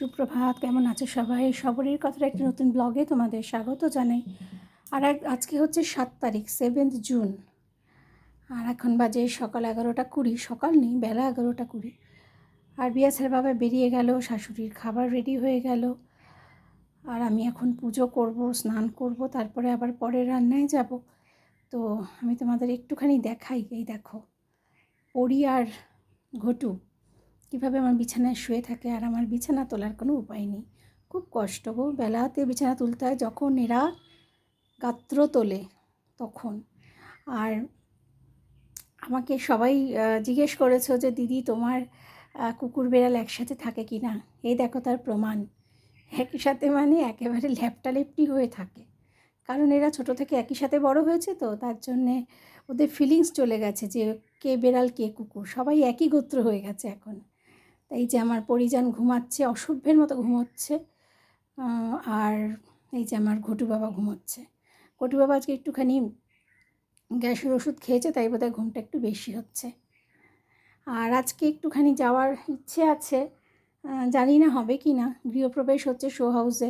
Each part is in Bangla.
সুপ্রভাত, কেমন আছো সবাই? শবরীর কথার একটা নতুন ব্লগে তোমাদের স্বাগত জানাই। আর আজকে হচ্ছে 7 তারিখ, 7 জুন। আর এখন বাজে সকাল 11:20, সকাল নেই, বেলা 11:20। আর বিয়াসের বাবা বেরিয়ে গেল, শাশুড়ির খাবার রেডি হয়ে গেল। আর আমি এখন পুজো করব, স্নান করব, তারপরে আবার পরের রান্নায় যাব। তো আমি তোমাদের একটুখানি দেখাই। এই দেখো, পরি আর ঘটু কীভাবে আমার বিছানায় শুয়ে থাকে। আর আমার বিছানা তোলার কোনো উপায় নেই, খুব কষ্ট গো। বেলাতে বিছানা তুলতে হয় যখন এরা গাত্র তোলে তখন। আর আমাকে সবাই জিজ্ঞেস করেছো যে দিদি তোমার কুকুর বেড়াল একসাথে থাকে কি না। এই দেখো তার প্রমাণ। একই সাথে মানে একেবারে ল্যাপটালেপটি হয়ে থাকে, কারণ এরা ছোটো থেকে একই সাথে বড় হয়েছে, তো তার জন্যে ওদের ফিলিংস চলে গেছে যে কে বেড়াল কে কুকুর, সবাই একই গোত্র হয়ে গেছে এখন। এই যে আমার পরিজন ঘুমাচ্ছে, অসভ্যের মতো ঘুমোচ্ছে। আর এই যে আমার ঘটু বাবা ঘুমোচ্ছে। ঘটু বাবা আজকে একটুখানি গ্যাসের ওষুধ খেয়েছে, তাই বোধহয় ঘুমটা একটু বেশি হচ্ছে। আর আজকে একটুখানি যাওয়ার ইচ্ছে আছে, জানি না হবে কি না। গৃহপ্রবেশ হচ্ছে শো হাউসে,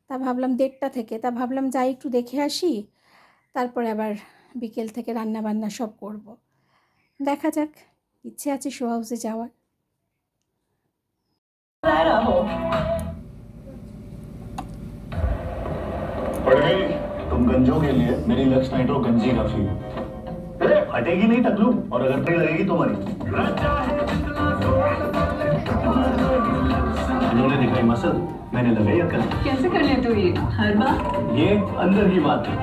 তা ভাবলাম 1:30 থেকে, তা ভাবলাম যাই একটু দেখে আসি, তারপরে আবার বিকেল থেকে রান্না বান্না সব করব। দেখা যাক, ইচ্ছে আছে শো হাউসে যাওয়ার। तुम गंजों के लिए मेरी लक्ष्य नाइट्रो गंजी काफी है। हटेगी नहीं टकलू, और अगर नहीं लगेगी तुम्हारी। इन्होंने दिखाई मसल, मैंने लगाई अकल। कैसे कर लेते हो ये हर बार? ये अंदर की बात है।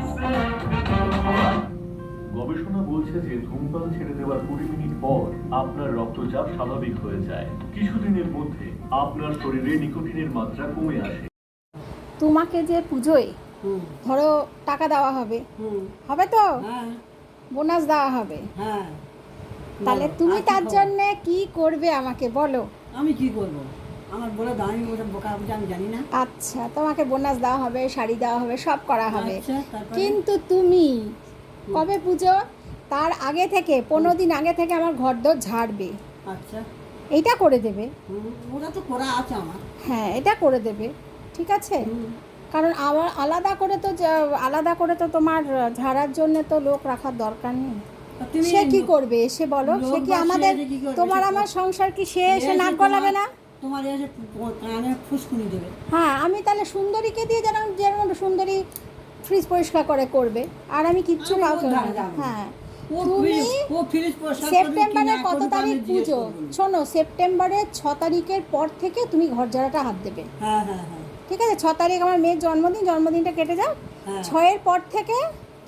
গবেষণা বলছে যে ধূমপান ছেড়ে দেওয়ার 20 মিনিট পর আপনার রক্তচাপ স্বাভাবিক হয়ে যায়। কিছুদিনের মধ্যে আপনার শরীরে নিকোটিনের মাত্রা কমে আসে। তোমাকে যে পুজোয় ধরো টাকা দেওয়া হবে, হবে তো বোনাস দেওয়া হবে, তাহলে তুমি তার জন্য কি করবে আমাকে বলো। আমি কি করব? আমার বলে দাও, আমি ওটা বোকা আমি জানি না। আচ্ছা, তোমাকে বোনাস দেওয়া হবে, শাড়ি দেওয়া হবে, সব করা হবে, আচ্ছা, তারপরে? কিন্তু তুমি কবে পুজো তার আগে থেকে 15 দিন আগে থেকে আমার ঘরদোর ঝাড়বে, আচ্ছা, এইটা করে দেবে। ওটা তো করা আছে আমার। হ্যাঁ, এটা করে দেবে, ঠিক আছে। কারণ আমার আলাদা করে তো তোমার ঝাড়ার জন্য তো লোক রাখার দরকার নেই। সে কি করবে এসে বলো? সে কি আমাদের, তোমার আমার সংসার কি সে এসে নাক গলাবে না? তোমার এসে কানে ফুসকুনি দেবে। হ্যাঁ, আমি তাহলে সুন্দরীকে দিয়ে যেরকম সুন্দরী ফ্রিজ পরিষ্কার করবে, আর আমি কিচ্ছু কাউকে না। হ্যাঁ, তুমি সেপ্টেম্বরের কত তারিখ পুজো? শোনো, সেপ্টেম্বরের 6 তারিখের পর থেকে তুমি ঘর ঝাড়াটা হাত দেবে। হ্যাঁ হ্যাঁ হ্যাঁ, ঠিক আছে। 6 তারিখ আমার মেয়ের জন্মদিনটা কেটে যাও, 6-এর পর থেকে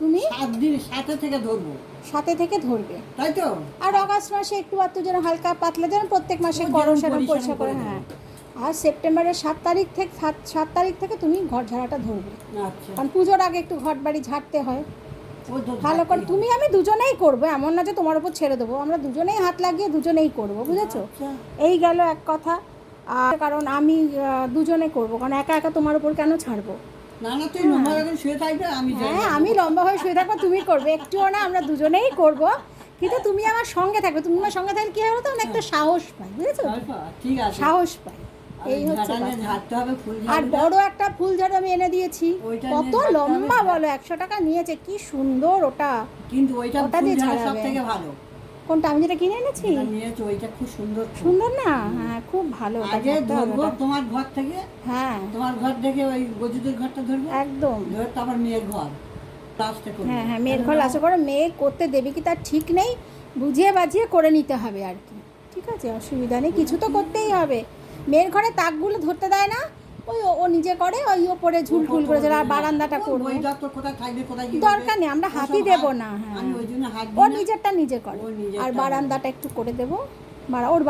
তুমি 7 দিন 7 থেকে ধরবো, 7 থেকে ধরবে, তাই তো। আর অগাস্ট মাসে একটু আধটু যেন হালকা পাতলা, যেন প্রত্যেক মাসে করো সেরকম পরিষ্কার করে। হ্যাঁ, আর সেপ্টেম্বরের 7 তারিখ থেকে তুমি ঘর ঝাড়াটা ধরবে। আচ্ছা, কারণ পুজোর আগে একটু ঘর বাড়ি ঝাড়তে হয় ওই তো ভালো করে। তুমি আমি দুজনেই করবো, এমন না যে তোমার উপর ছেড়ে দেবো, আমরা দুজনেই হাত লাগিয়ে দুজনেই করবো, বুঝেছো? আচ্ছা। এই গেল এক কথা। আর কারণ আমি দুজনে করবো, কারণ একা একা তোমার উপর কেন ছাড়বো। না না, তুই লম্বা করে শুয়ে থাকবে, আমি হ্যাঁ, আমি লম্বা হয়ে শুয়ে থাকবো, তুমি করবে, একটুও না, আমরা দুজনেই করবো, কিন্তু তুমি আমার সঙ্গে থাকবে। তুমি আমার সঙ্গে থাকলে কী হবে তো, একটা সাহস পাই, বুঝেছো? ঠিক আছে, সাহস পাই, এই হচ্ছে কথা। ঝাড়তে হবে ফুল। আর বড় একটা ফুল ঝাড়ু আমি এনে দিয়েছি, কত লম্বা বলো, 100 টাকা নিয়েছে, কি সুন্দর ওটা। কিন্তু ওইটা দিয়ে সব ঝাড়াবে। থেকে ভালো। কোনটা? আমি যেটা কিনে এনেছি, নিয়েছো ওইটা খুব সুন্দর। সুন্দর না? হ্যাঁ, খুব ভালো। আগে ধরবো তোমার ঘর থেকে। হ্যাঁ, তোমার ঘর থেকে ওই গজুদের ঘরটা ধরবো একদম। ধরে তারপর মেয়ের ঘর লাস্টে করবো। হ্যাঁ হ্যাঁ, মেয়ের ঘর লাস্টে করো। মেয়ে করতে দেবে কি তার ঠিক নেই, বুঝিয়ে বাজিয়ে করে নিতে হবে আর কি, ঠিক আছে, অসুবিধা নেই, কিছু তো করতেই হবে। মেয়ের ঘরে তাকগুলো ধরতে দেয় না, ওই ও নিজে করে, ওই ওপরে ঝুলঝুল করে চলে। আর বারান্দাটা করবো, কোথায় থাকবে কোথায় দরকার নেই, আমরা হাতই দেবো না। হ্যাঁ, আমি ওই জন্য হাত ও নিজেরটা নিজে করে। আর বারান্দাটা একটু করে দেবো, ওর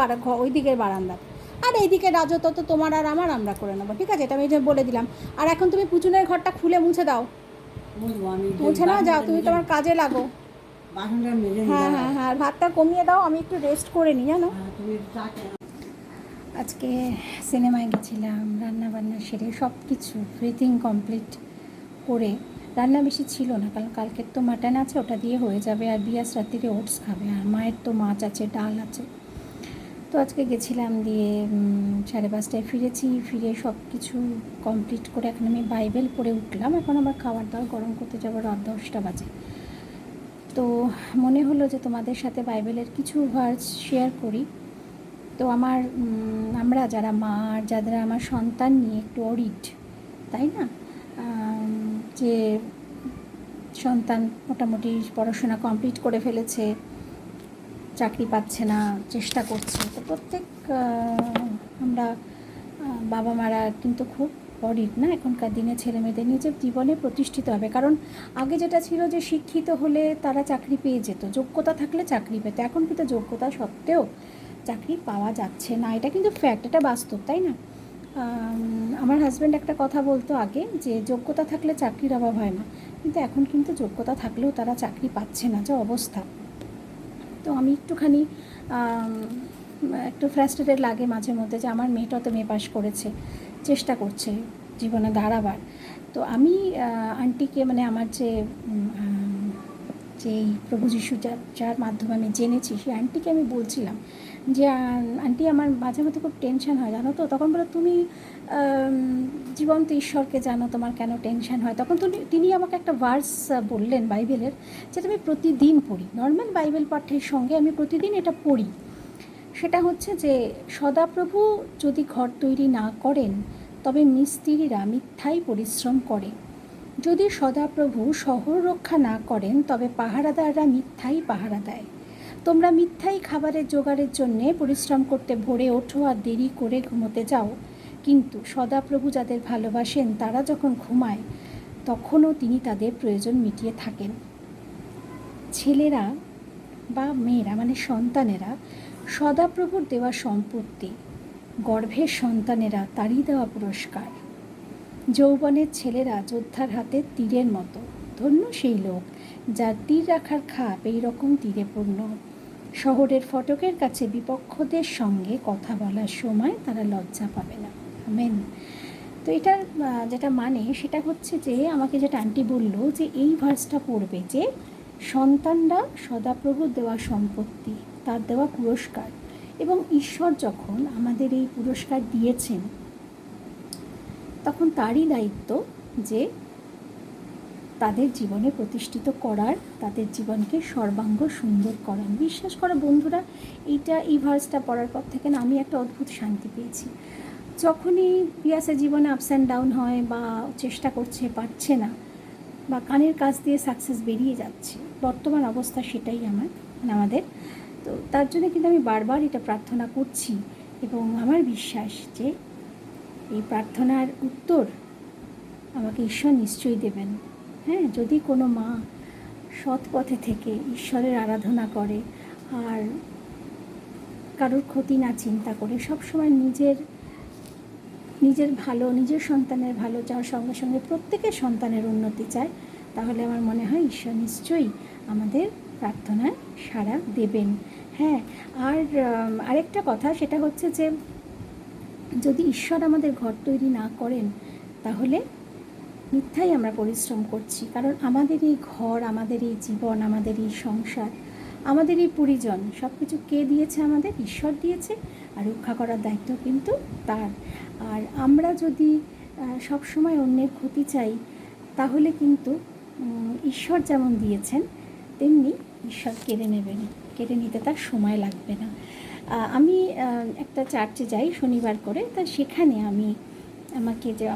ওই দিকের বারান্দাটা। আর এইদিকে রাজত্ব তো তোমার আর আমার, আমরা করে নেবো, ঠিক আছে। এটা আমি বলে দিলাম। আর এখন তুমি পুচুনের ঘরটা খুলে মুছে দাও, মুছে নাও, যাও, তুমি তোমার কাজে লাগো। হ্যাঁ হ্যাঁ হ্যাঁ, ভাতটা কমিয়ে দাও, আমি একটু রেস্ট করে নিই, জানো। আজকে সিনেমায় গেছিলাম, রান্না বান্না সেরে সব কিছু এভরিথিং কমপ্লিট করে, রান্না বেশি ছিল না, কারণ কালকের তো মাটন আছে, ওটা দিয়ে হয়ে যাবে। আর বিয়াস রাত্রিরে ওটস খাবে, আর মায়ের তো মাছ আছে, ডাল আছে। তো আজকে গেছিলাম, দিয়ে 5:30টায় ফিরেছি। ফিরে সব কিছু কমপ্লিট করে এখন আমি বাইবেল পড়ে উঠলাম। এখন আবার খাবার দাবার গরম করতে যাবো, রাত 10টা বাজে। তো মনে হলো যে তোমাদের সাথে বাইবেলের কিছু ভার্স শেয়ার করি। তো আমরা যারা মা আর যারা আমার সন্তান নিয়ে একটু অরিড, তাই না, যে সন্তান মোটামুটি পড়াশোনা কমপ্লিট করে ফেলেছে, চাকরি পাচ্ছে না, চেষ্টা করছে, তো প্রত্যেক আমরা বাবা মারা কিন্তু খুব অরিড না এখনকার দিনে। ছেলেমেয়েদের নিজের জীবনে প্রতিষ্ঠিত হবে। কারণ আগে যেটা ছিল যে শিক্ষিত হলে তারা চাকরি পেয়ে যেত, যোগ্যতা থাকলে চাকরি পেত। এখন কিন্তু যোগ্যতা সত্ত্বেও চাকরি পাওয়া যাচ্ছে না, এটা কিন্তু ফ্যাক্ট, এটা বাস্তব, তাই না? আমার হাজব্যান্ড একটা কথা বলতো আগে, যে যোগ্যতা থাকলে চাকরির অভাব হয় না, কিন্তু এখন কিন্তু যোগ্যতা থাকলেও তারা চাকরি পাচ্ছে না, যা অবস্থা। তো আমি একটু ফ্রাস্ট্রেটেড লাগে মাঝে মধ্যে যে আমার মেয়েটা তো মেয়ে পাশ করেছে, চেষ্টা করছে জীবনে দাঁড়াবার। তো আমি আন্টিকে, মানে আমার যেই প্রভু যিশু যার মাধ্যমে আমি জেনেছি, সেই আন্টিকে আমি বলছিলাম যে আন্টি, আমার মাঝে মধ্যে খুব টেনশন হয়, জানো তো। তখন বলে, তুমি জীবন্ত ঈশ্বরকে জানো, তোমার কেন টেনশন হয়? তখন তিনি আমাকে একটা ভার্স বললেন বাইবেলের, যেটা আমি প্রতিদিন পড়ি। নর্মাল বাইবেল পাঠের সঙ্গে আমি প্রতিদিন এটা পড়ি। সেটা হচ্ছে যে, সদাপ্রভু যদি ঘর তৈরি না করেন, তবে মিস্ত্রিরা মিথ্যাই পরিশ্রম করে। যদি সদাপ্রভু শহর রক্ষা না করেন, তবে পাহারাদাররা মিথ্যাই পাহারা দেয়। তোমরা মিথ্যাই খাবারের জোগাড়ের জন্যে পরিশ্রম করতে ভোরে ওঠো আর দেরি করে ঘুমোতে যাও, কিন্তু সদাপ্রভু যাদের ভালোবাসেন তারা যখন ঘুমায়, তখনও তিনি তাদের প্রয়োজন মিটিয়ে থাকেন। ছেলেরা বা মেয়েরা, মানে সন্তানেরা সদাপ্রভুর দেওয়া সম্পত্তি, গর্ভের সন্তানেরা তারই দেওয়া পুরস্কার। যৌবনের ছেলেরা যোদ্ধার হাতে তীরের মতো, ধন্য সেই লোক যার তীর রাখার খাপ এই রকম তীরে পূর্ণ। শহরের ফটকের কাছে বিপক্ষদের সঙ্গে কথা বলার সময় তারা লজ্জা পাবে না। আমেন। তো এটার যেটা মানে সেটা হচ্ছে যে, আমাকে যেটা আন্টি বলল যে এই ভার্সটা পড়বে, যে সন্তানরা সদাপ্রভুর দেওয়া সম্পত্তি, তার দেওয়া পুরস্কার, এবং ঈশ্বর যখন আমাদের এই পুরস্কার দিয়েছেন, তখন তারই দায়িত্ব যে তাদের জীবনে প্রতিষ্ঠিত করার, তাদের জীবনকে সর্বাঙ্গ সুন্দর করার। বিশ্বাস করা বন্ধুরা, এই ভার্সটা পড়ার পর থেকে না আমি একটা অদ্ভুত শান্তি পেয়েছি। যখনই পিয়াসের জীবনে আপস অ্যান্ড ডাউন হয়, বা চেষ্টা করছে পারছে না, বা কানের কাছ দিয়ে সাকসেস বেরিয়ে যাচ্ছে, বর্তমান অবস্থা সেটাই আমাদের। তো তার জন্য কিন্তু আমি বারবার এটা প্রার্থনা করছি, এবং আমার বিশ্বাস যে এই প্রার্থনার উত্তর আমাকে ঈশ্বর নিশ্চয়ই দেবেন। হ্যাঁ, যদি কোনো মা সৎ পথে থেকে ঈশ্বরের আরাধনা করে, আর কারোর ক্ষতি না চিন্তা করে সবসময় নিজের ভালো, নিজের সন্তানের ভালো চাওয়ার সঙ্গে সঙ্গে প্রত্যেকের সন্তানের উন্নতি চায়, তাহলে আমার মনে হয় ঈশ্বর নিশ্চয়ই আমাদের প্রার্থনায় সাড়া দেবেন। হ্যাঁ, আর আরেকটা কথা, সেটা হচ্ছে যে যদি ঈশ্বর আমাদের ঘর তৈরি না করেন, তাহলে মিথ্যাই আমরা পরিশ্রম করছি। কারণ আমাদের এই ঘর, আমাদের এই জীবন, আমাদের এই সংসার, আমাদের এই পরিজন, সব কিছু কে দিয়েছে? আমাদের ঈশ্বর দিয়েছে, আর রক্ষা করার দায়িত্ব কিন্তু তার। আর আমরা যদি সবসময় অন্যের ক্ষতি চাই, তাহলে কিন্তু ঈশ্বর যেমন দিয়েছেন তেমনি ঈশ্বর কেড়ে নেবেন, কেড়ে নিতে তার সময় লাগবে না। আমি একটা চার্চে যাই শনিবার করে, তা সেখানে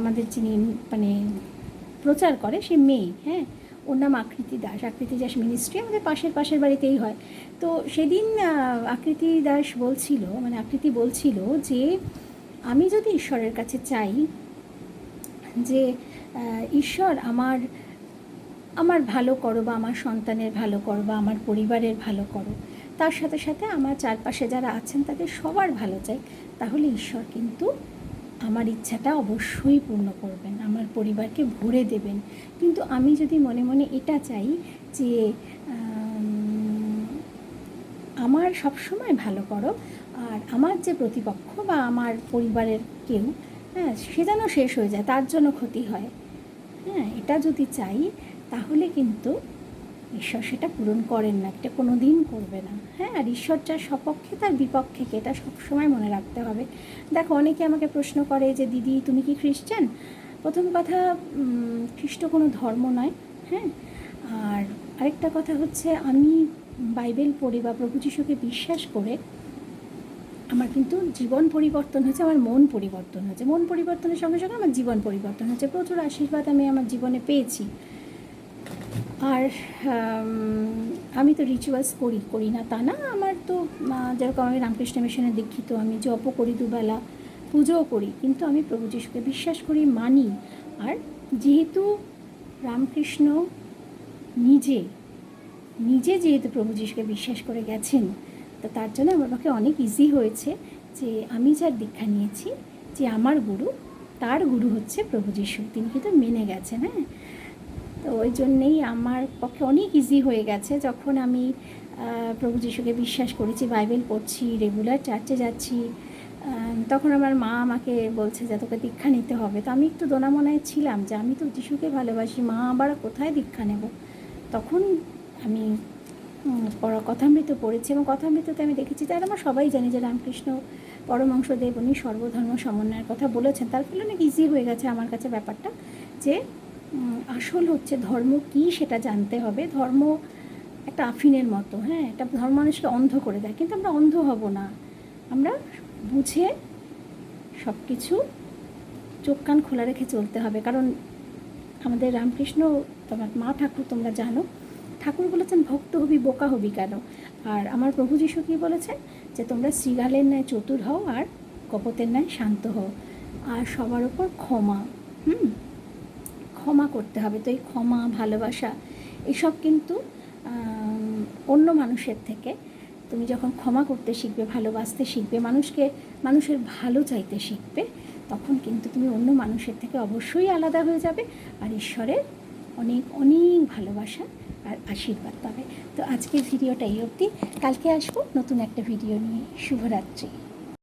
আমাদের যিনি মানে প্রচার করে, সে মেয়ে, হ্যাঁ, ওর নাম আকৃতি দাস মিনিস্ট্রি, আমাদের পাশের বাড়িতেই হয়। তো সেদিন আকৃতি বলছিল যে আমি যদি ঈশ্বরের কাছে চাই যে ঈশ্বর আমার ভালো করো, বা আমার সন্তানের ভালো করো, বা আমার পরিবারের ভালো করো, তার সাথে সাথে আমার চারপাশে যারা আছেন তাদের সবার ভালো চাই, তাহলে ঈশ্বর কিন্তু আমার ইচ্ছাটা অবশ্যই পূর্ণ করবেন, আমার পরিবারকে ভরে দেবেন। কিন্তু আমি যদি মনে মনে এটা চাই যে আমার সবসময় ভালো করো, আর আমার যে প্রতিপক্ষ বা আমার পরিবারের কেউ, হ্যাঁ, সে যেন শেষ হয়ে যায়, তার জন্য ক্ষতি হয়, হ্যাঁ, এটা যদি চাই, তাহলে কিন্তু ঈশ্বর সেটা পূরণ করেন না, এটা কোনো দিন করবে না। হ্যাঁ, আর ঈশ্বর যার সপক্ষে তার বিপক্ষে কে, এটা সবসময় মনে রাখতে হবে। দেখো, অনেকে আমাকে প্রশ্ন করে যে দিদি তুমি কি খ্রিস্টান? প্রথম কথা, খ্রিস্ট কোনো ধর্ম নয়। হ্যাঁ, আর আরেকটা কথা হচ্ছে, আমি বাইবেল পড়ি বা প্রভু যিশুকে বিশ্বাস করে আমার কিন্তু জীবন পরিবর্তন হয়েছে, আমার মন পরিবর্তন হয়েছে। মন পরিবর্তনের সঙ্গে সঙ্গে আমার জীবন পরিবর্তন হয়েছে, প্রচুর আশীর্বাদ আমি আমার জীবনে পেয়েছি। আর আমি তো রিচুয়ালস করি না তা না, আমার তো যেরকম আমি রামকৃষ্ণ মিশনে দীক্ষিত, আমি জপও করি, দুবেলা পুজোও করি, কিন্তু আমি প্রভু যিশুকে বিশ্বাস করি, মানি। আর যেহেতু রামকৃষ্ণ নিজে যেহেতু প্রভু যিশুকে বিশ্বাস করে গেছেন, তো তার জন্য আমার পক্ষে অনেক ইজি হয়েছে যে আমি যার দীক্ষা নিয়েছি, যে আমার গুরু, তার গুরু হচ্ছে প্রভু যিশু, তিনি কিন্তু মেনে গেছেন। হ্যাঁ, তো ওই জন্যেই আমার পক্ষে অনেক ইজি হয়ে গেছে। যখন আমি প্রভু যিশুকে বিশ্বাস করেছি, বাইবেল পড়ছি, রেগুলার চার্চে যাচ্ছি, তখন আমার মা আমাকে বলছে যে তোকে দীক্ষা নিতে হবে। তো আমি একটু দোনামনায় ছিলাম যে আমি তো যিশুকে ভালোবাসি, মা আবার কোথায় দীক্ষা নেব। তখন আমি কথামৃত পড়েছি, এবং কথামৃততে আমি দেখেছি, তাই আমরা সবাই জানি যে রামকৃষ্ণ পরমহংসদেব উনি সর্বধর্ম সমন্বয়ের কথা বলেছেন। তার ফলে অনেক ইজি হয়ে গেছে আমার কাছে ব্যাপারটা, যে আসল হচ্ছে ধর্ম কী সেটা জানতে হবে। ধর্ম একটা আফিনের মতো, হ্যাঁ, একটা ধর্ম মানুষকে অন্ধ করে দেয়, কিন্তু আমরা অন্ধ হব না, আমরা বুঝে সব কিছু চোখ কান খোলা রেখে চলতে হবে। কারণ আমাদের রামকৃষ্ণ, তোমার মা ঠাকুর তোমরা জানো, ঠাকুর বলেছেন ভক্ত হবি বোকা হবি কেন। আর আমার প্রভু যিশু কী বলেছেন, যে তোমরা শ্রীগালের ন্যায় চতুর হও আর কপতের ন্যায় শান্ত হও, আর সবার ওপর ক্ষমা করতে হবে। তো এই ক্ষমা, ভালোবাসা, এসব কিন্তু অন্য মানুষের থেকে তুমি যখন ক্ষমা করতে শিখবে, ভালোবাসতে শিখবে, মানুষের ভালো চাইতে শিখবে, তখন কিন্তু তুমি অন্য মানুষের থেকে অবশ্যই আলাদা হয়ে যাবে, আর ঈশ্বরের অনেক অনেক ভালোবাসা আর আশীর্বাদ পাবে। তো আজকের ভিডিওটা এই অবধি, কালকে আসবো নতুন একটা ভিডিও নিয়ে। শুভরাত্রি।